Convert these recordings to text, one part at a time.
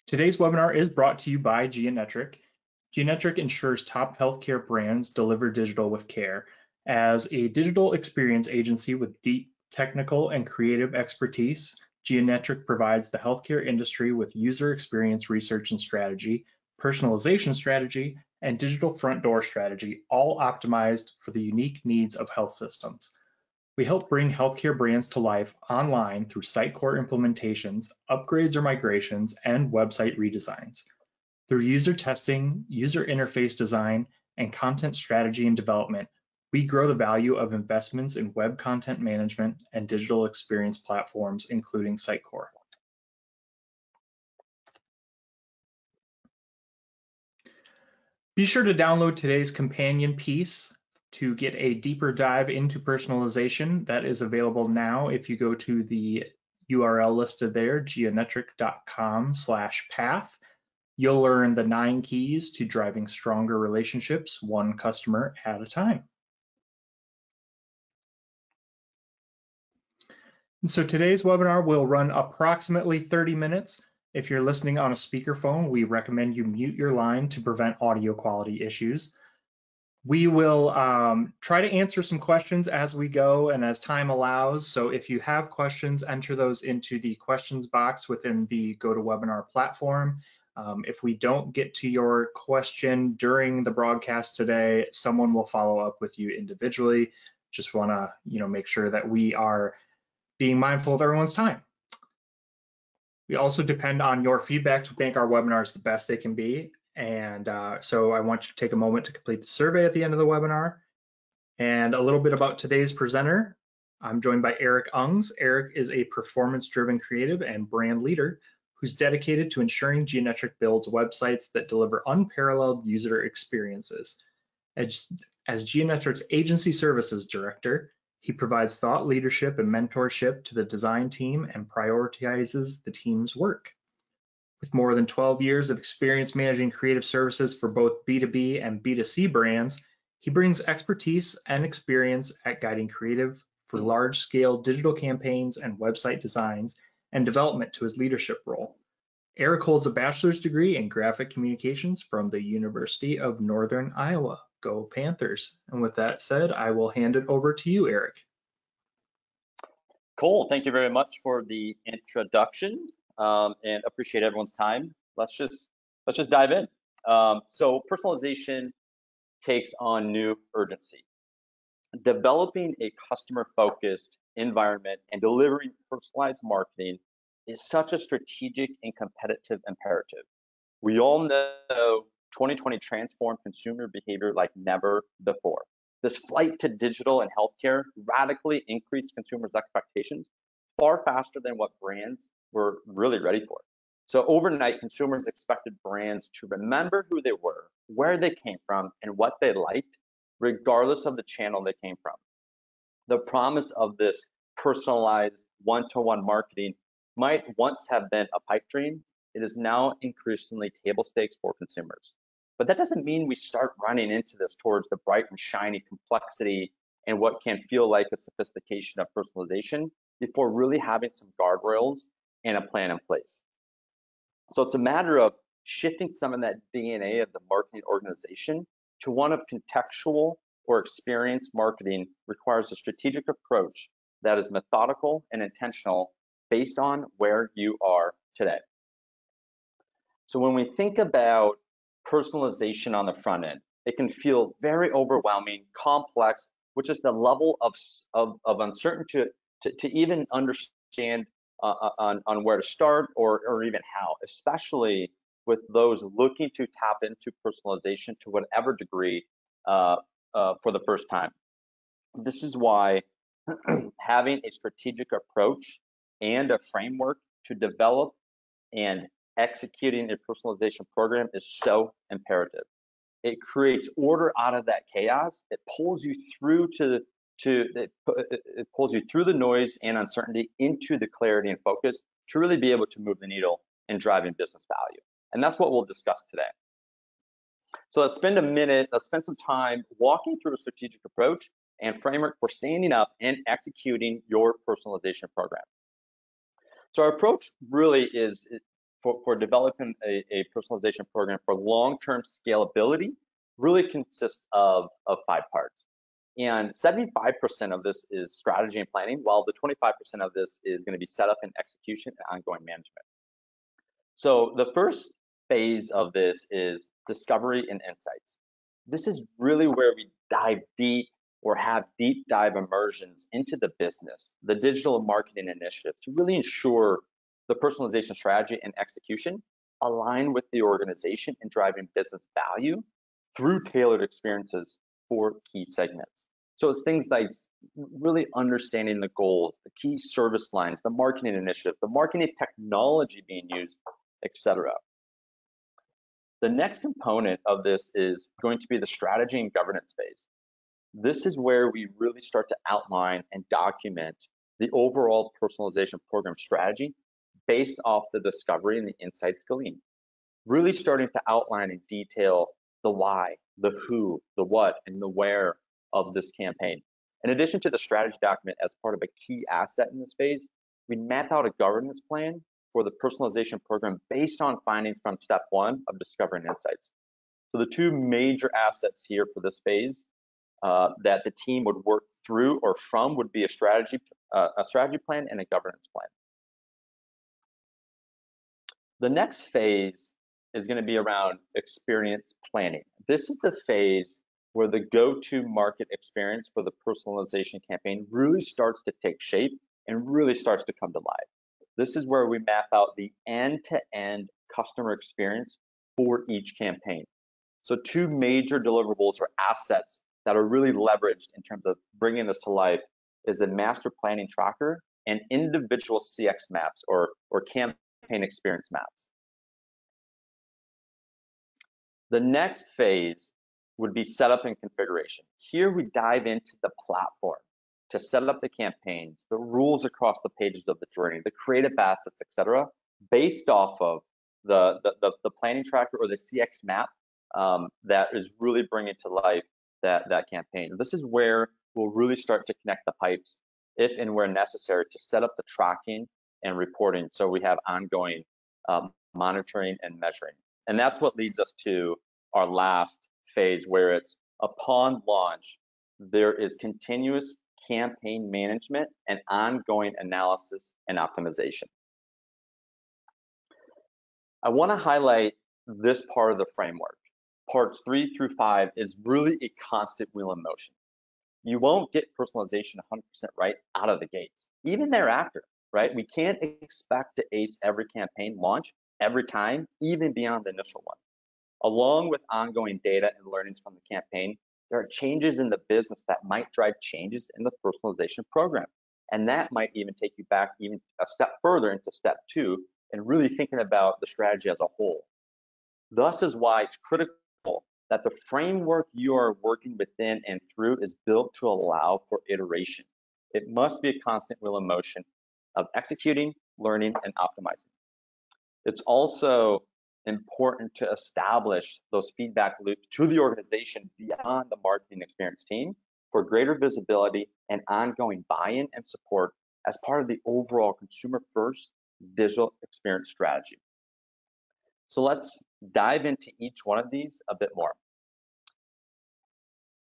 Today's webinar is brought to you by Geonetric. Geonetric ensures top healthcare brands deliver digital with care. As a digital experience agency with deep technical and creative expertise, Geonetric provides the healthcare industry with user experience research and strategy, personalization strategy, and digital front door strategy, all optimized for the unique needs of health systems. We help bring healthcare brands to life online through Sitecore implementations, upgrades or migrations, and website redesigns. Through user testing, user interface design, and content strategy and development, we grow the value of investments in web content management and digital experience platforms, including Sitecore. Be sure to download today's companion piece to get a deeper dive into personalization. That is available now if you go to the URL listed there, geonetric.com/path. You'll learn the 9 keys to driving stronger relationships, one customer at a time. And so today's webinar will run approximately 30 minutes. If you're listening on a speakerphone, we recommend you mute your line to prevent audio quality issues. We will try to answer some questions as we go and as time allows. So if you have questions, enter those into the questions box within the GoToWebinar platform. If we don't get to your question during the broadcast today, someone will follow up with you individually. Just want to, make sure that we are being mindful of everyone's time. We also depend on your feedback to make our webinars the best they can be. And so I want you to take a moment to complete the survey at the end of the webinar. And a little bit about today's presenter. I'm joined by Eric Ungs. Eric is a performance-driven creative and brand leader who's dedicated to ensuring Geonetric builds websites that deliver unparalleled user experiences. As Geonetric's agency services director, he provides thought leadership and mentorship to the design team and prioritizes the team's work. With more than 12 years of experience managing creative services for both B2B and B2C brands, he brings expertise and experience at guiding creative for large-scale digital campaigns and website designs and development to his leadership role. Eric holds a bachelor's degree in graphic communications from the University of Northern Iowa. Go Panthers. And with that said, I will hand it over to you, Eric. Cool. Thank you very much for the introduction and appreciate everyone's time. Let's just dive in. So personalization takes on new urgency. Developing a customer-focused environment and delivering personalized marketing is such a strategic and competitive imperative. We all know 2020 transformed consumer behavior like never before. This flight to digital and healthcare radically increased consumers' expectations far faster than what brands were really ready for. So overnight, consumers expected brands to remember who they were, where they came from, and what they liked, regardless of the channel they came from. The promise of this personalized one-to-one marketing might once have been a pipe dream. It is now increasingly table stakes for consumers. But that doesn't mean we start running into this towards the bright and shiny complexity and what can feel like a sophistication of personalization before really having some guardrails and a plan in place. So it's a matter of shifting some of that DNA of the marketing organization to one of contextual or experience marketing requires a strategic approach that is methodical and intentional based on where you are today. So when we think about personalization on the front end, it can feel very overwhelming, complex, which is the level of uncertainty to even understand on where to start or even how, especially with those looking to tap into personalization to whatever degree for the first time. This is why having a strategic approach and a framework to develop and executing a personalization program is so imperative. It creates order out of that chaos. It pulls you through it pulls you through the noise and uncertainty into the clarity and focus to really be able to move the needle and driving business value. And that's what we'll discuss today. So let's spend some time walking through a strategic approach and framework for standing up and executing your personalization program. So our approach really is for developing a personalization program for long-term scalability really consists of 5 parts. And 75% of this is strategy and planning, while the 25% of this is going to be setup and execution and ongoing management. So the first phase of this is discovery and insights. This is really where we dive deep or have deep dive immersions into the business, the digital marketing initiative, to really ensure the personalization strategy and execution align with the organization and driving business value through tailored experiences for key segments. So it's things like really understanding the goals, the key service lines, the marketing initiative, the marketing technology being used, etc. The next component of this is going to be the strategy and governance phase. This is where we really start to outline and document the overall personalization program strategy based off the discovery and the insights gleaned. Really starting to outline in detail the why, the who, the what, and the where of this campaign. In addition to the strategy document as part of a key asset in this phase, we map out a governance plan for the personalization program based on findings from step 1 of discovery and insights. So the 2 major assets here for this phase that the team would work through or from would be a strategy plan and a governance plan. The next phase is going to be around experience planning. This is the phase where the go-to market experience for the personalization campaign really starts to take shape and really starts to come to life. This is where we map out the end-to-end customer experience for each campaign. So 2 major deliverables or assets that are really leveraged in terms of bringing this to life is a master planning tracker and individual CX maps or campaign experience maps. The next phase would be setup and configuration. Here we dive into the platform to set up the campaigns, the rules across the pages of the journey, the creative assets, etc., based off of the planning tracker or the CX map that is really bringing to life that campaign. This is where we'll really start to connect the pipes if and where necessary to set up the tracking and reporting so we have ongoing monitoring and measuring. And that's what leads us to our last phase, where it's upon launch, there is continuous campaign management and ongoing analysis and optimization. I want to highlight this part of the framework. Parts 3 through 5 is really a constant wheel in motion. You won't get personalization 100% right out of the gates, even thereafter, right? We can't expect to ace every campaign launch every time, even beyond the initial one. Along with ongoing data and learnings from the campaign, there are changes in the business that might drive changes in the personalization program. And that might even take you back even a step further into step 2 and really thinking about the strategy as a whole. Thus is why it's critical that the framework you are working within and through is built to allow for iteration. It must be a constant wheel in motion of executing, learning, and optimizing. It's also important to establish those feedback loops to the organization beyond the marketing experience team for greater visibility and ongoing buy-in and support as part of the overall consumer-first digital experience strategy. So let's dive into each one of these a bit more.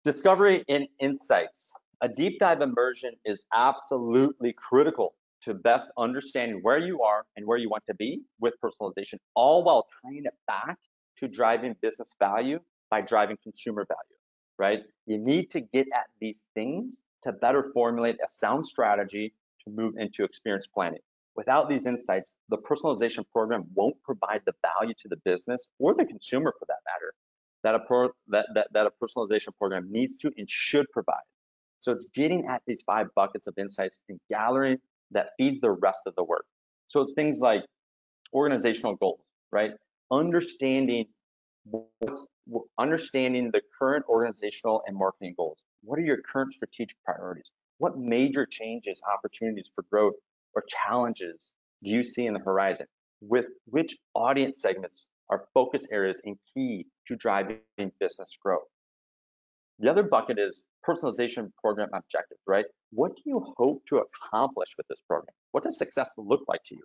Discovery and insights. A deep dive immersion is absolutely critical to best understanding where you are and where you want to be with personalization, all while tying it back to driving business value by driving consumer value, right? You need to get at these things to better formulate a sound strategy to move into experience planning. Without these insights, the personalization program won't provide the value to the business or the consumer, for that matter, that a personalization program needs to and should provide. So it's getting at these 5 buckets of insights and gathering that feeds the rest of the work. So it's things like organizational goals, right? Understanding the current organizational and marketing goals. What are your current strategic priorities? What major changes, opportunities for growth, or challenges do you see in the horizon? With which audience segments are focus areas and key to driving business growth? The other bucket is personalization program objectives, right? What do you hope to accomplish with this program? What does success look like to you?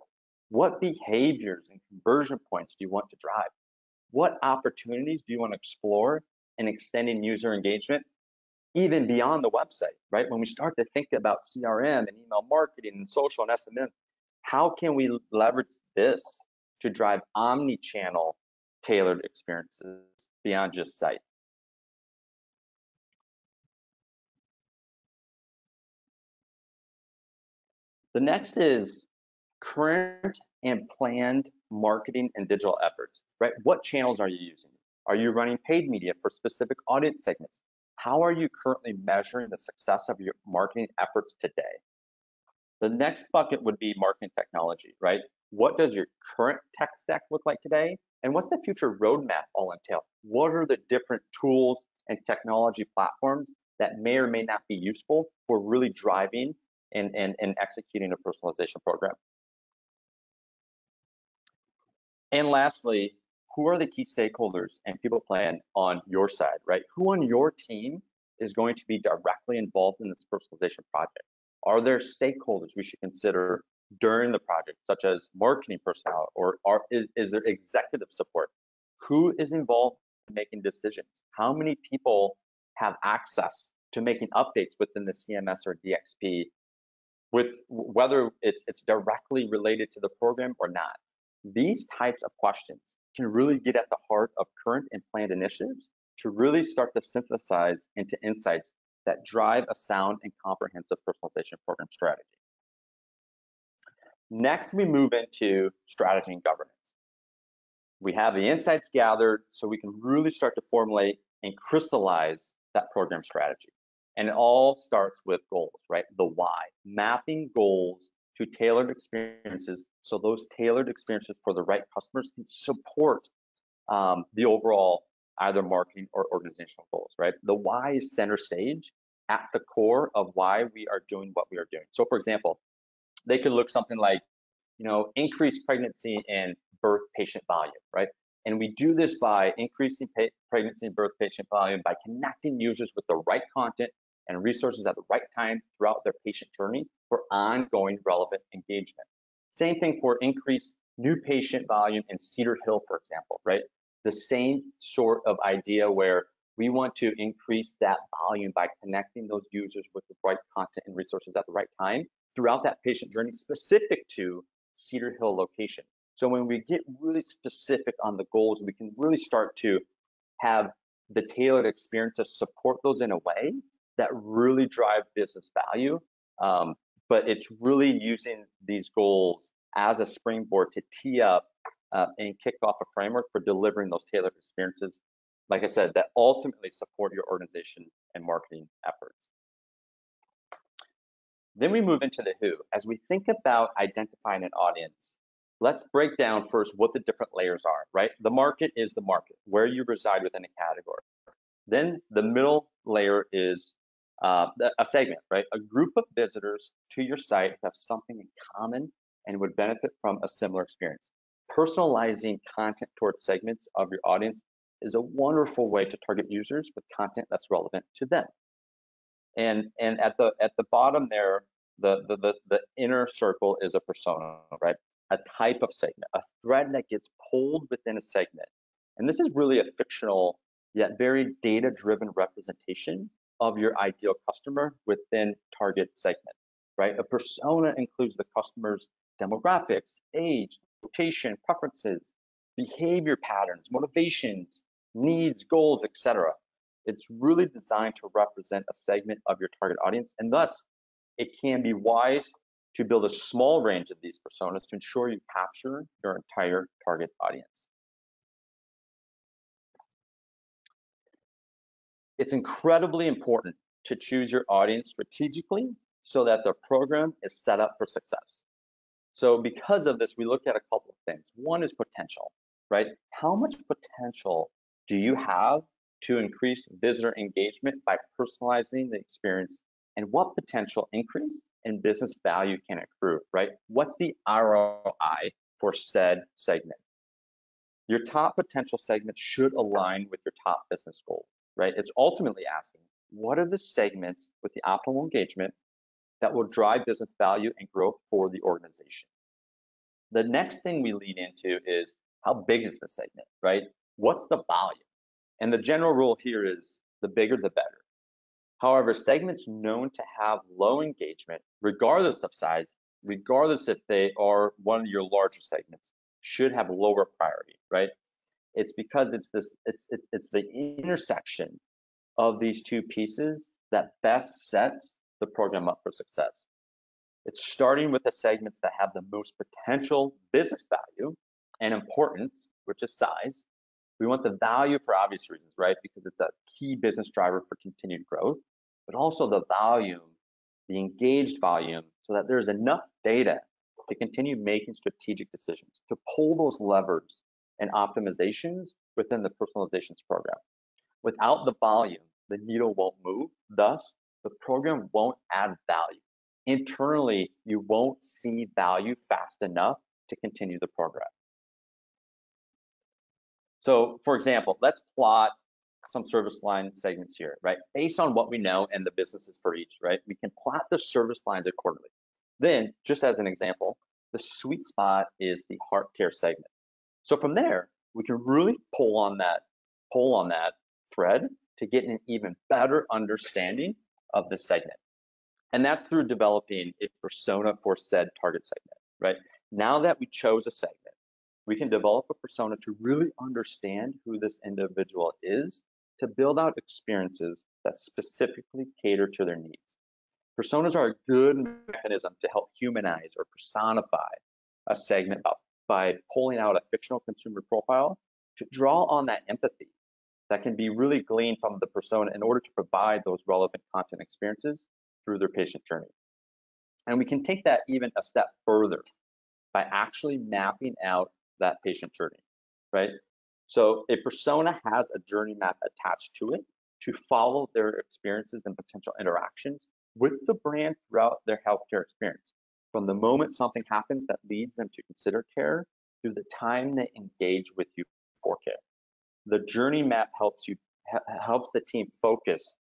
What behaviors and conversion points do you want to drive? What opportunities do you want to explore in extending user engagement even beyond the website, right? When we start to think about CRM and email marketing and social and SMM, how can we leverage this to drive omni-channel tailored experiences beyond just site? The next is current and planned marketing and digital efforts, right? What channels are you using? Are you running paid media for specific audience segments? How are you currently measuring the success of your marketing efforts today? The next bucket would be marketing technology, right? What does your current tech stack look like today? And what's the future roadmap all entail? What are the different tools and technology platforms that may or may not be useful for really driving and executing a personalization program? And lastly, who are the key stakeholders and people plan on your side, right? Who on your team is going to be directly involved in this personalization project? Are there stakeholders we should consider during the project, such as marketing personnel, or is there executive support? Who is involved in making decisions? How many people have access to making updates within the CMS or DXP, with whether it's directly related to the program or not? These types of questions can really get at the heart of current and planned initiatives to really start to synthesize into insights that drive a sound and comprehensive personalization program strategy. Next, we move into strategy and governance. We have the insights gathered so we can really start to formulate and crystallize that program strategy. And it all starts with goals, right? The why, mapping goals to tailored experiences so those tailored experiences for the right customers can support the overall either marketing or organizational goals, right? The why is center stage at the core of why we are doing what we are doing. So for example, they could look something like, increase pregnancy and birth patient volume, right? And we do this by increasing pregnancy and birth patient volume by connecting users with the right content and resources at the right time throughout their patient journey for ongoing relevant engagement. Same thing for increased new patient volume in Cedar Hill, for example, right? The same sort of idea where we want to increase that volume by connecting those users with the right content and resources at the right time throughout that patient journey specific to Cedar Hill location. So when we get really specific on the goals, we can really start to have the tailored experience to support those in a way that really drive business value. But it's really using these goals as a springboard to tee up and kick off a framework for delivering those tailored experiences, like I said, that ultimately support your organization and marketing efforts. Then we move into the who. As we think about identifying an audience, let's break down first what the different layers are, right? The market is the market, where you reside within a category. Then the middle layer is a segment, right? A group of visitors to your site who have something in common and would benefit from a similar experience. Personalizing content towards segments of your audience is a wonderful way to target users with content that's relevant to them. And at the bottom there, the inner circle is a persona, right? A type of segment, a thread that gets pulled within a segment. And this is really a fictional yet very data-driven representation of your ideal customer within target segment, right? A persona includes the customer's demographics, age, location, preferences, behavior patterns, motivations, needs, goals, etc. It's really designed to represent a segment of your target audience, and thus it can be wise to build a small range of these personas to ensure you capture your entire target audience. It's incredibly important to choose your audience strategically so that the program is set up for success. So because of this, we look at a couple of things. One is potential, right? How much potential do you have to increase visitor engagement by personalizing the experience, and what potential increase in business value can accrue, right? What's the ROI for said segment? Your top potential segments should align with your top business goals, right? It's ultimately asking, what are the segments with the optimal engagement that will drive business value and growth for the organization? The next thing we lead into is how big is the segment, right? What's the volume? And the general rule here is the bigger the better. However, segments known to have low engagement, regardless of size, regardless if they are one of your larger segments, should have lower priority, right? It's because it's the intersection of these two pieces that best sets the program up for success. It's starting with the segments that have the most potential business value and importance, which is size. We want the value for obvious reasons, right? Because it's a key business driver for continued growth, but also the volume, the engaged volume, so that there's enough data to continue making strategic decisions, to pull those levers and optimizations within the personalizations program. Without the volume, the needle won't move. Thus, the program won't add value. Internally, you won't see value fast enough to continue the program. So for example, let's plot some service line segments here, right? Based on what we know and the businesses for each, right? We can plot the service lines accordingly. Then, just as an example, the sweet spot is the heart care segment. So from there, we can really pull on that thread to get an even better understanding of the segment. And that's through developing a persona for said target segment, right? Now that we chose a segment, we can develop a persona to really understand who this individual is, to build out experiences that specifically cater to their needs. Personas are a good mechanism to help humanize or personify a segment by pulling out a fictional consumer profile to draw on that empathy that can be really gleaned from the persona in order to provide those relevant content experiences through their patient journey. And we can take that even a step further by actually mapping out that patient journey, right? So a persona has a journey map attached to it to follow their experiences and potential interactions with the brand throughout their healthcare experience. From the moment something happens that leads them to consider care through the time they engage with you for care. The journey map helps the team focus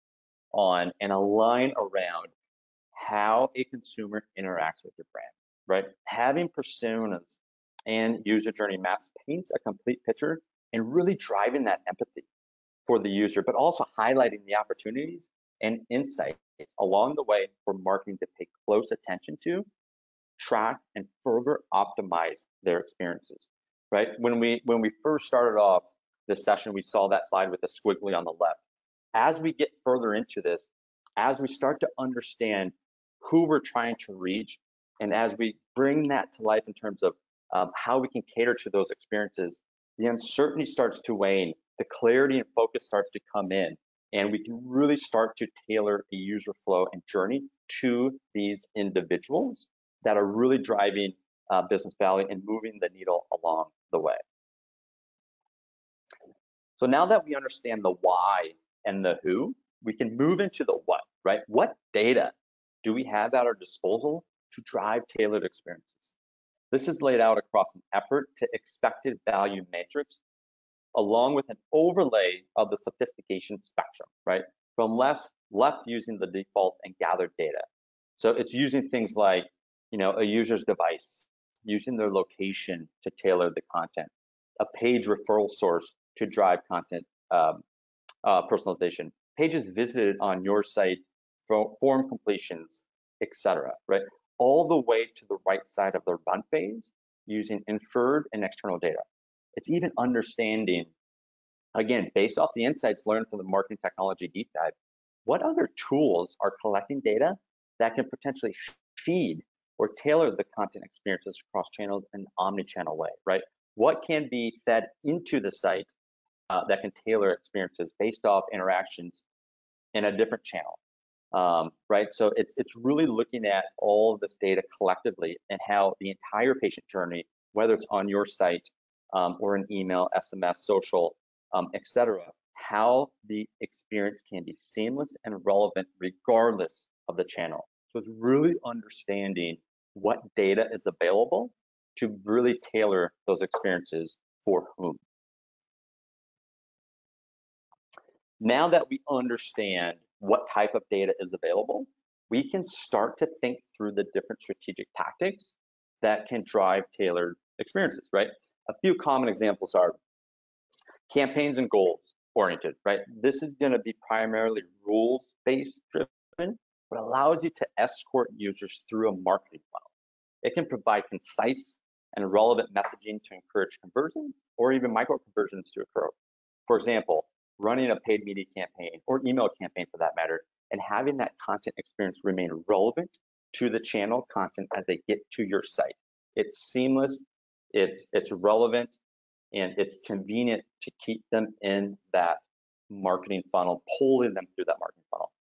on and align around how a consumer interacts with your brand, right? Having personas and user journey maps paints a complete picture and really driving that empathy for the user, but also highlighting the opportunities and insights along the way for marketing to pay close attention to, track, and further optimize their experiences, right? When we first started off this session, we saw that slide with the squiggly on the left. As we get further into this, as we start to understand who we're trying to reach, and as we bring that to life in terms of how we can cater to those experiences, the uncertainty starts to wane, the clarity and focus starts to come in, and we can really start to tailor a user flow and journey to these individuals that are really driving business value and moving the needle along the way. So now that we understand the why and the who, we can move into the what, right? What data do we have at our disposal to drive tailored experiences? This is laid out across an effort to expected value matrix, along with an overlay of the sophistication spectrum, right? From left using the default and gathered data. So it's using things like, a user's device, using their location to tailor the content, a page referral source to drive content personalization, pages visited on your site, form completions, etc., right? All the way to the right side of the run phase using inferred and external data. It's even understanding, again, based off the insights learned from the marketing technology deep dive, what other tools are collecting data that can potentially feed or tailor the content experiences across channels in an omni-channel way, right? What can be fed into the site that can tailor experiences based off interactions in a different channel, right? So it's really looking at all of this data collectively and how the entire patient journey, whether it's on your site or an email, SMS, social, etc., how the experience can be seamless and relevant regardless of the channel. So it's really understanding what data is available to really tailor those experiences for whom. Now that we understand what type of data is available, we can start to think through the different strategic tactics that can drive tailored experiences, right? A few common examples are campaigns and goals oriented, right? This is going to be primarily rules-based driven, but allows you to escort users through a marketing funnel. It can provide concise and relevant messaging to encourage conversion or even micro conversions to occur. For example, running a paid media campaign or email campaign for that matter, and having that content experience remain relevant to the channel content as they get to your site. It's seamless, it's relevant, and it's convenient to keep them in that marketing funnel, pulling them through that marketing funnel.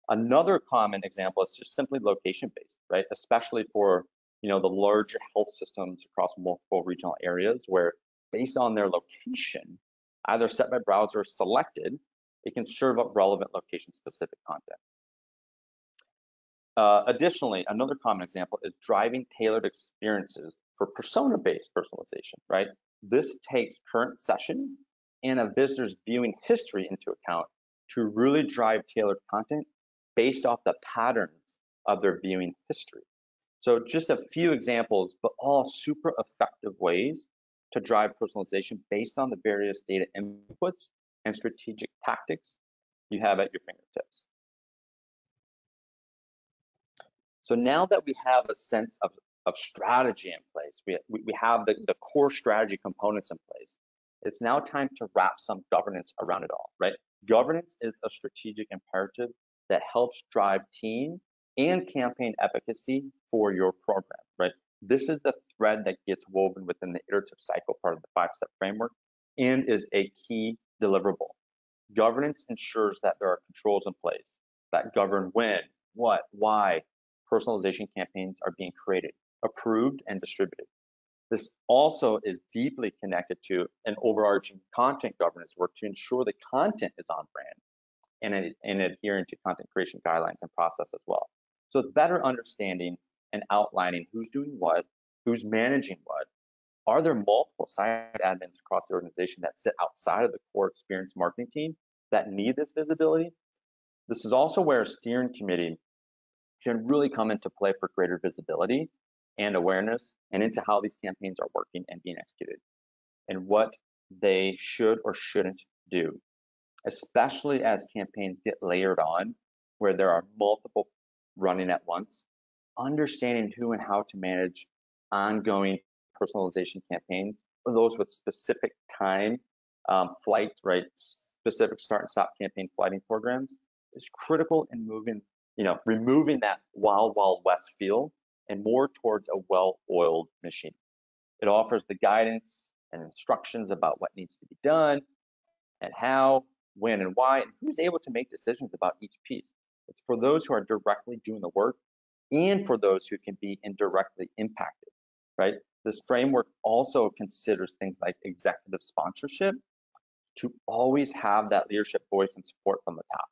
Another common example is just simply location-based, right? Especially for the larger health systems across multiple regional areas where based on their location, either set by browser or selected, it can serve up relevant location-specific content. Additionally, another common example is driving tailored experiences for persona-based personalization, right? This takes current session and a visitor's viewing history into account to really drive tailored content based off the patterns of their viewing history. So just a few examples, but all super effective ways to drive personalization based on the various data inputs and strategic tactics you have at your fingertips. So now that we have a sense of strategy in place, we have the core strategy components in place, it's now time to wrap some governance around it all, right? Governance is a strategic imperative that helps drive team and campaign efficacy for your program, right? This is the thread that gets woven within the iterative cycle part of the 5-step framework and is a key deliverable. Governance ensures that there are controls in place that govern when, what, why personalization campaigns are being created, approved, and distributed. This also is deeply connected to an overarching content governance work to ensure the content is on brand and adhering to content creation guidelines and process as well. So it's better understanding and outlining who's doing what, who's managing what. Are there multiple site admins across the organization that sit outside of the core experience marketing team that need this visibility? This is also where a steering committee can really come into play for greater visibility and awareness and into how these campaigns are working and being executed and what they should or shouldn't do, especially as campaigns get layered on where there are multiple running at once. Understanding who and how to manage ongoing personalization campaigns for those with specific time flight, right? Specific start and stop campaign flighting programs is critical in removing that wild west feel and more towards a well-oiled machine. It offers the guidance and instructions about what needs to be done and how, when, and why, and who's able to make decisions about each piece. It's for those who are directly doing the work and for those who can be indirectly impacted, right? This framework also considers things like executive sponsorship to always have that leadership voice and support from the top,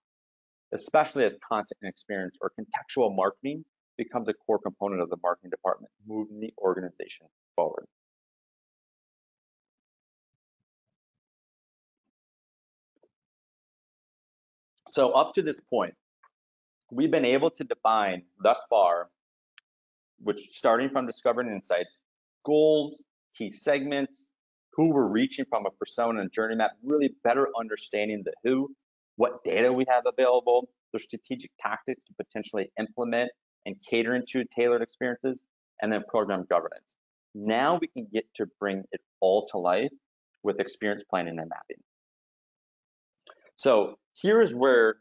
especially as content and experience or contextual marketing becomes a core component of the marketing department, moving the organization forward. So up to this point, we've been able to define thus far, which starting from discovering insights, goals, key segments, who we're reaching from a persona and journey map, really better understanding the who, what data we have available, the strategic tactics to potentially implement and cater into tailored experiences, and then program governance. Now we can get to bring it all to life with experience planning and mapping. So here is where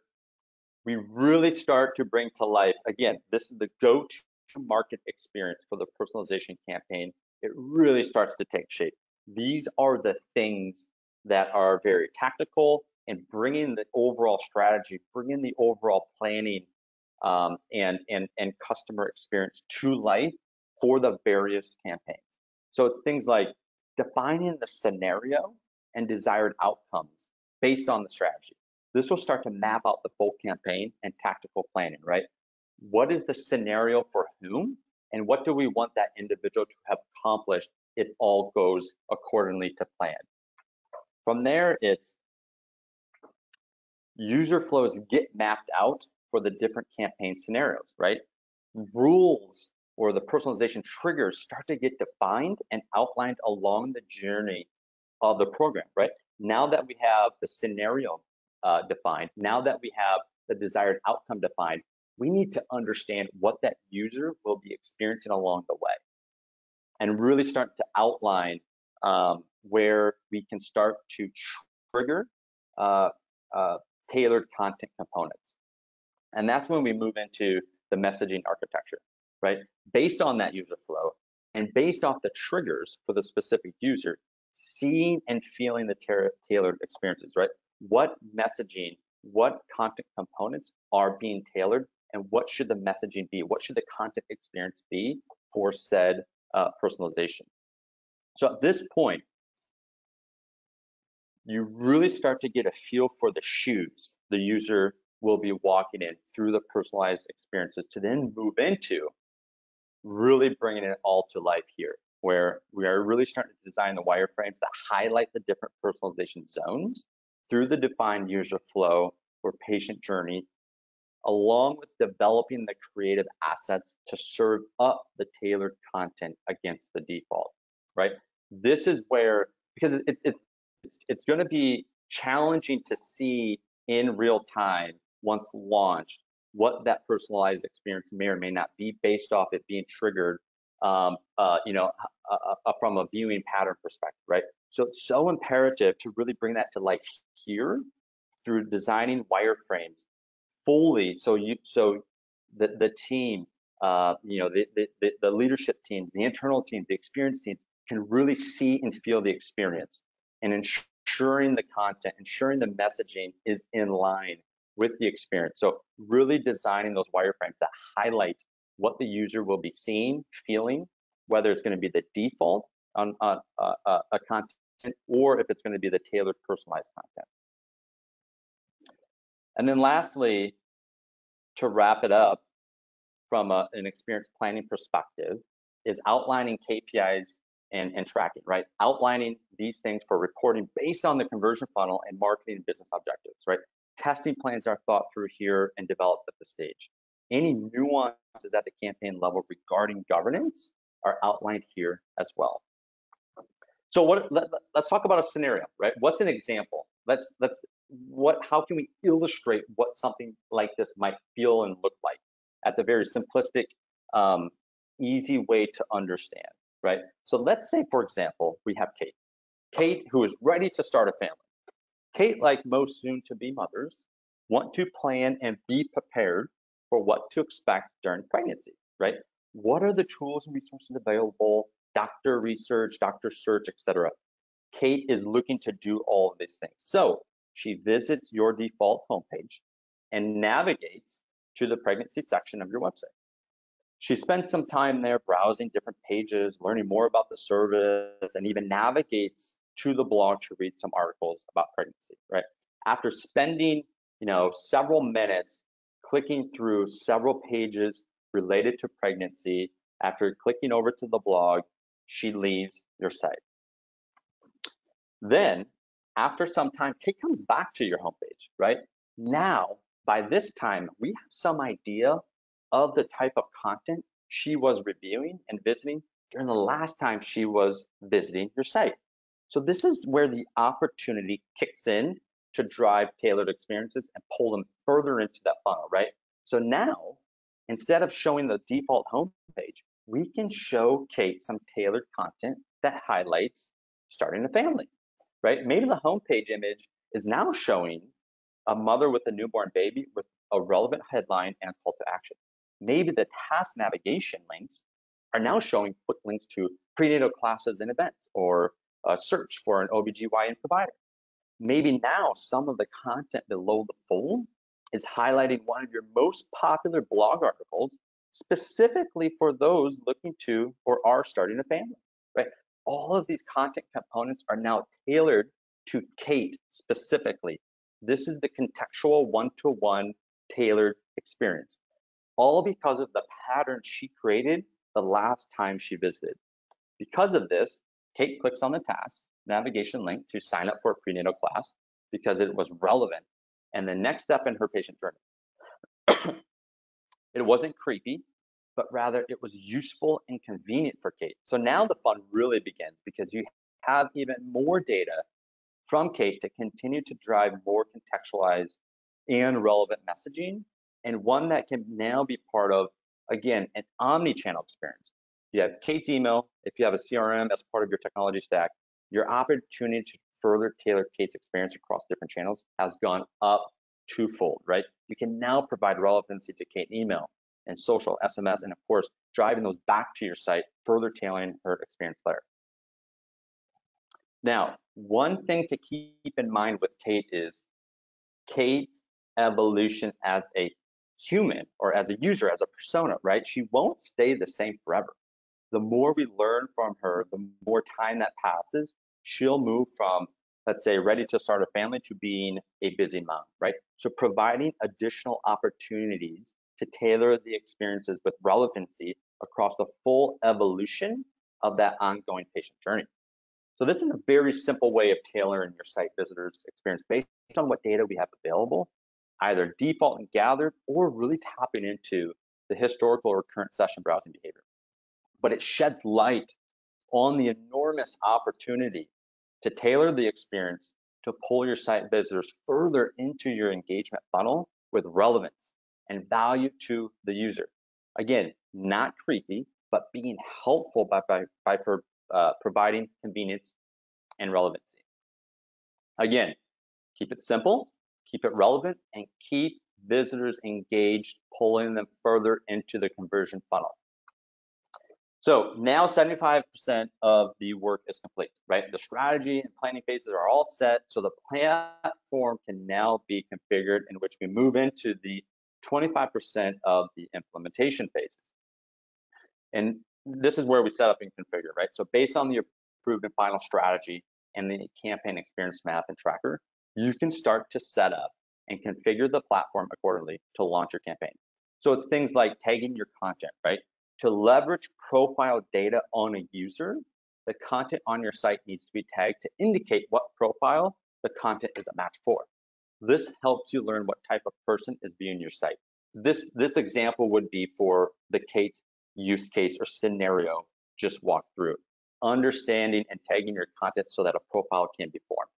we really start to bring to life, again, this is the go-to-market experience for the personalization campaign. It really starts to take shape. These are the things that are very tactical and bringing the overall strategy, bringing the overall planning and customer experience to life for the various campaigns. So it's things like defining the scenario and desired outcomes based on the strategy. This will start to map out the full campaign and tactical planning, right? What is the scenario for whom? And what do we want that individual to have accomplished if all goes accordingly to plan? From there, it's user flows get mapped out for the different campaign scenarios, right? Rules or the personalization triggers start to get defined and outlined along the journey of the program, right? Now that we have the scenario defined, now that we have the desired outcome defined, we need to understand what that user will be experiencing along the way and really start to outline where we can start to trigger tailored content components. And that's when we move into the messaging architecture, right? Based on that user flow and based off the triggers for the specific user, seeing and feeling the tailored experiences, right? What messaging, what content components are being tailored, and what should the messaging be? What should the content experience be for said personalization? So at this point, you really start to get a feel for the shoes the user will be walking in through the personalized experiences to then move into really bringing it all to life here, where we are really starting to design the wireframes that highlight the different personalization zones through the defined user flow or patient journey, along with developing the creative assets to serve up the tailored content against the default, right? This is where, because it's going to be challenging to see in real time once launched what that personalized experience may or may not be based off it being triggered, from a viewing pattern perspective, right? So it's so imperative to really bring that to life here through designing wireframes fully, so the team, the leadership teams, the internal teams, the experience teams can really see and feel the experience, and ensuring the content, ensuring the messaging is in line with the experience. So really designing those wireframes that highlight what the user will be seeing, feeling, whether it's going to be the default on a content or if it's going to be the tailored, personalized content. And then lastly, to wrap it up from an experience planning perspective, is outlining KPIs and tracking, right? Outlining these things for reporting based on the conversion funnel and marketing and business objectives, right? Testing plans are thought through here and developed at the stage. Any nuances at the campaign level regarding governance are outlined here as well. So let's talk about a scenario, right? What's an example? How can we illustrate what something like this might feel and look like at the very simplistic, easy way to understand, right? So let's say, for example, we have Kate. Kate, who is ready to start a family. Kate, like most soon-to-be mothers, want to plan and be prepared for what to expect during pregnancy, right? What are the tools and resources available? Doctor research, doctor search, etc. Kate is looking to do all of these things. So she visits your default homepage and navigates to the pregnancy section of your website. She spends some time there browsing different pages, learning more about the service, and even navigates to the blog to read some articles about pregnancy, right? After spending, several minutes clicking through several pages related to pregnancy, after clicking over to the blog, she leaves your site. Then, after some time, Kate comes back to your homepage, right? Now, by this time, we have some idea of the type of content she was reviewing and visiting during the last time she was visiting your site. So this is where the opportunity kicks in to drive tailored experiences and pull them further into that funnel, right? So now, instead of showing the default homepage, we can show Kate some tailored content that highlights starting a family, right? Maybe the homepage image is now showing a mother with a newborn baby with a relevant headline and a call to action. Maybe the task navigation links are now showing quick links to prenatal classes and events, or a search for an OBGYN provider. Maybe now some of the content below the fold is highlighting one of your most popular blog articles specifically for those looking to or are starting a family, right? All of these content components are now tailored to Kate specifically. This is the contextual one-to-one tailored experience, all because of the pattern she created the last time she visited. Because of this, Kate clicks on the task navigation link to sign up for a prenatal class because it was relevant and the next step in her patient journey. It wasn't creepy. but rather it was useful and convenient for Kate. So now the fun really begins because you have even more data from Kate to continue to drive more contextualized and relevant messaging, and one that can now be part of, again, an omni-channel experience. You have Kate's email. If you have a CRM as part of your technology stack, your opportunity to further tailor Kate's experience across different channels has gone up twofold, right? You can now provide relevancy to Kate email and social, SMS, and of course, driving those back to your site, further tailoring her experience there. Now, one thing to keep in mind with Kate is Kate's evolution as a human or as a user, as a persona, right? She won't stay the same forever. The more we learn from her, the more time that passes, she'll move from, let's say, ready to start a family to being a busy mom, right? So providing additional opportunities to tailor the experiences with relevancy across the full evolution of that ongoing patient journey. So this is a very simple way of tailoring your site visitors' experience based on what data we have available, either default and gathered, or really tapping into the historical or current session browsing behavior. But it sheds light on the enormous opportunity to tailor the experience to pull your site visitors further into your engagement funnel with relevance and value to the user. Again, not creepy, but being helpful by providing convenience and relevancy. Again, keep it simple, keep it relevant, and keep visitors engaged, pulling them further into the conversion funnel. So now 75% of the work is complete, right? The strategy and planning phases are all set, so the platform can now be configured, in which we move into the 25% of the implementation phases. And this is where we set up and configure, right? So based on the approved and final strategy and the campaign experience map and tracker, you can start to set up and configure the platform accordingly to launch your campaign. So it's things like tagging your content, right? To leverage profile data on a user, the content on your site needs to be tagged to indicate what profile the content is a match for. This helps you learn what type of person is viewing your site. This example would be for the Kate use case or scenario just walked through. Understanding and tagging your content so that a profile can be formed.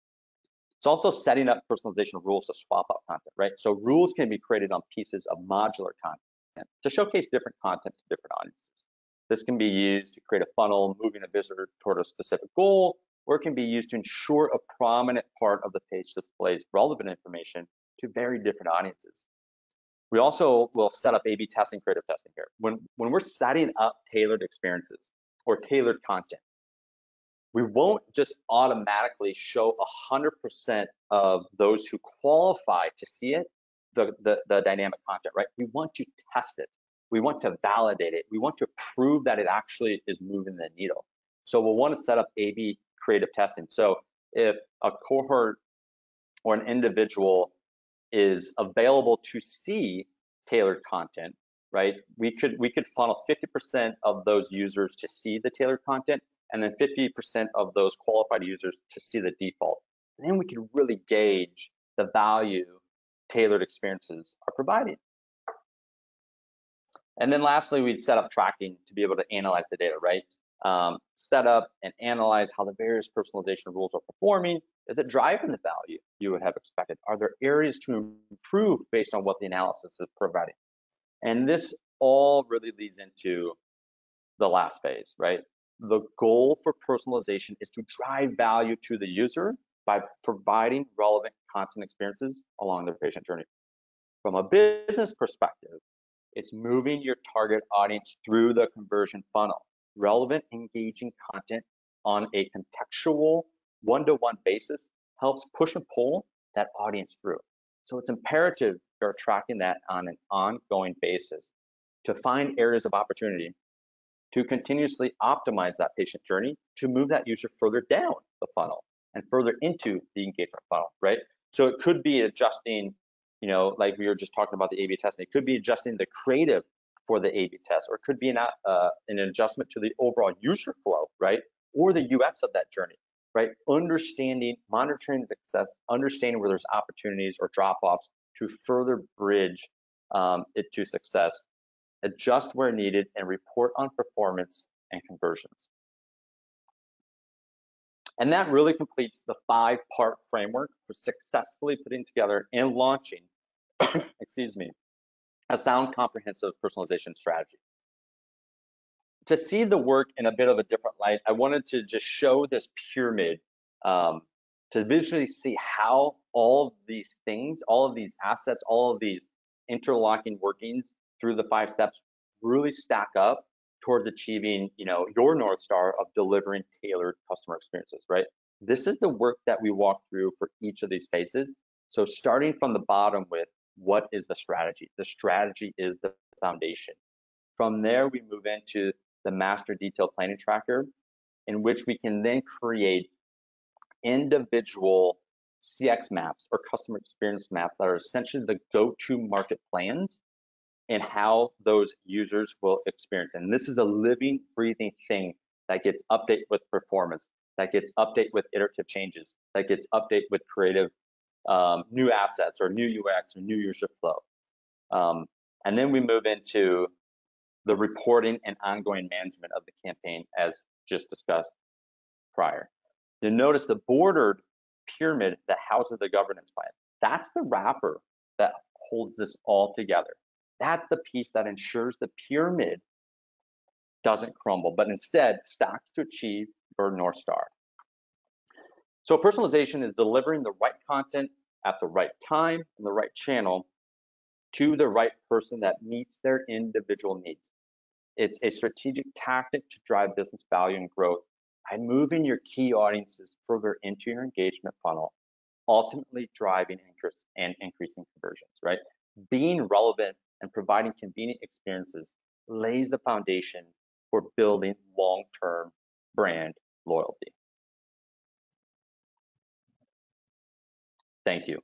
It's also setting up personalization rules to swap up content, right? So rules can be created on pieces of modular content to showcase different content to different audiences. This can be used to create a funnel, moving a visitor toward a specific goal, or it can be used to ensure a prominent part of the page displays relevant information to very different audiences. We also will set up A/B testing, creative testing here. When we're setting up tailored experiences or tailored content, we won't just automatically show 100% of those who qualify to see it, the dynamic content, right? We want to test it. We want to validate it. We want to prove that it actually is moving the needle. So we'll want to set up A/B creative testing. So if a cohort or an individual is available to see tailored content, right? We could funnel 50% of those users to see the tailored content, and then 50% of those qualified users to see the default. And then we can really gauge the value tailored experiences are providing. And then lastly, we'd set up tracking to be able to analyze the data, right? Set up and analyze how the various personalization rules are performing. Is it driving the value you would have expected? Are there areas to improve based on what the analysis is providing? And this all really leads into the last phase, right? The goal for personalization is to drive value to the user by providing relevant content experiences along their patient journey. From a business perspective, it's moving your target audience through the conversion funnel. Relevant, engaging content on a contextual, one-to-one basis helps push and pull that audience through. So it's imperative you're tracking that on an ongoing basis to find areas of opportunity to continuously optimize that patient journey to move that user further down the funnel and further into the engagement funnel, right? So it could be adjusting, like we were just talking about the A/B testing, it could be adjusting the creative for the A/B test, or it could be an adjustment to the overall user flow, right? Or the UX of that journey, right? Understanding, monitoring success, understanding where there's opportunities or drop-offs to further bridge it to success adjust where needed, and report on performance and conversions. And that really completes the 5-part framework for successfully putting together and launching, excuse me, a sound, comprehensive personalization strategy. To see the work in a bit of a different light, I wanted to just show this pyramid to visually see how all of these things, all of these assets, all of these interlocking workings through the 5 steps really stack up towards achieving, your North Star of delivering tailored customer experiences, right? This is the work that we walk through for each of these phases. So starting from the bottom with what is the strategy? The strategy is the foundation. From there, we move into the master detailed planning tracker, in which we can then create individual CX maps or customer experience maps that are essentially the go-to market plans and how those users will experience. And this is a living, breathing thing that gets updated with performance, that gets updated with iterative changes, that gets updated with creative new assets or new UX or new user flow. And then we move into the reporting and ongoing management of the campaign, as just discussed prior. You'll notice the bordered pyramid that houses the governance plan. That's the wrapper that holds this all together. That's the piece that ensures the pyramid doesn't crumble, but instead stacks to achieve your North Star. So personalization is delivering the right content at the right time and the right channel to the right person that meets their individual needs. It's a strategic tactic to drive business value and growth by moving your key audiences further into your engagement funnel, ultimately driving interest and increasing conversions, right? Being relevant and providing convenient experiences lays the foundation for building long-term brand loyalty. Thank you.